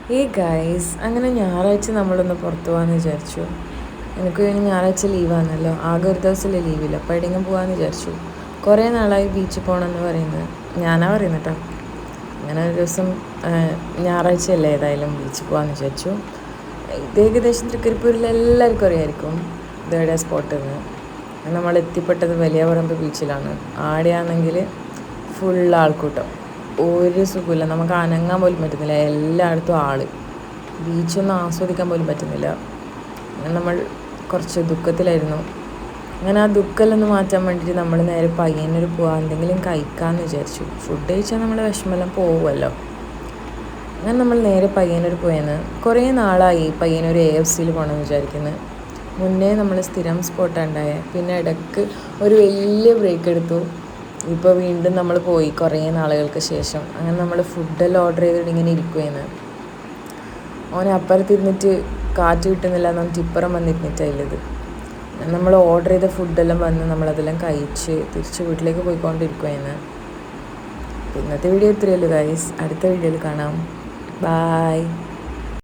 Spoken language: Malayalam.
ഗൈസ്, അങ്ങനെ ഞായറാഴ്ച നമ്മളൊന്ന് പുറത്തു പോകാമെന്ന് വിചാരിച്ചു. എനിക്ക് പിന്നെ ഞായറാഴ്ച ലീവാണല്ലോ, ആകെ ഒരു ദിവസമല്ലേ ലീവില്ല, അപ്പോൾ എവിടെയെങ്കിലും പോകാമെന്ന് വിചാരിച്ചു. കുറേ നാളായി ബീച്ചിൽ പോകണമെന്ന് പറയുന്നത്, ഞാനാ പറയുന്നത് കേട്ടോ. അങ്ങനെ ഒരു ദിവസം ഞായറാഴ്ചയല്ലേ ഏതായാലും ബീച്ചിൽ പോകാമെന്ന് വിചാരിച്ചു. ഇത് ഏകദേശം തൃക്കരിപ്പൂരിൽ എല്ലാവർക്കും അറിയായിരിക്കും ഇതെവിടെ സ്പോട്ട് എന്ന്. നമ്മൾ എത്തിപ്പെട്ടത് വലിയ പറമ്പ് ബീച്ചിലാണ്. ആടെയാണെങ്കിൽ ഫുൾ ആൾക്കൂട്ടം, ഒരു സുഖമില്ല, നമുക്ക് അനങ്ങാൻ പോലും പറ്റുന്നില്ല, എല്ലായിടത്തും ആൾ. ബീച്ചൊന്നും ആസ്വദിക്കാൻ പോലും പറ്റുന്നില്ല. അങ്ങനെ നമ്മൾ കുറച്ച് ദുഃഖത്തിലായിരുന്നു. അങ്ങനെ ആ ദുഃഖമെല്ലാം മാറ്റാൻ വേണ്ടിയിട്ട് നമ്മൾ നേരെ പയ്യന്നൂർ പോകാൻ എന്തെങ്കിലും കഴിക്കാമെന്ന് വിചാരിച്ചു. ഫുഡ് കഴിച്ചാൽ നമ്മൾ വിഷമെല്ലാം പോകുമല്ലോ. അങ്ങനെ നമ്മൾ നേരെ പയ്യന്നൂർ പോയെന്ന്. കുറേ നാളായി പയ്യന്നൂർ AFCയിൽ പോകണമെന്ന് വിചാരിക്കുന്നത്. മുന്നേ നമ്മൾ സ്ഥിരം സ്പോട്ടാണ്ടായേ, പിന്നെ ഇടയ്ക്ക് ഒരു വലിയ ബ്രേക്ക് എടുത്തു. ഇപ്പോൾ വീണ്ടും നമ്മൾ പോയി കുറേ നാളുകൾക്ക് ശേഷം. അങ്ങനെ നമ്മൾ ഫുഡെല്ലാം ഓർഡർ ചെയ്തിട്ട് ഇങ്ങനെ ഇരിക്കുകയെന്ന്. ഓനെ അപ്പുറത്തിരുന്നിട്ട് കാറ്റ് കിട്ടുന്നില്ല എന്ന് പറഞ്ഞിട്ട് ഇപ്പുറം വന്നിരുന്നിട്ടായില്ലത്. നമ്മൾ ഓർഡർ ചെയ്ത ഫുഡെല്ലാം വന്ന് നമ്മളതെല്ലാം കഴിച്ച് തിരിച്ച് വീട്ടിലേക്ക് പോയിക്കൊണ്ടിരിക്കുകയെന്ന്. ഇന്നത്തെ വീഡിയോ ഇത്രയേ ഉള്ളൂ ഗൈസ്. അടുത്ത വീഡിയോയിൽ കാണാം. ബായ്.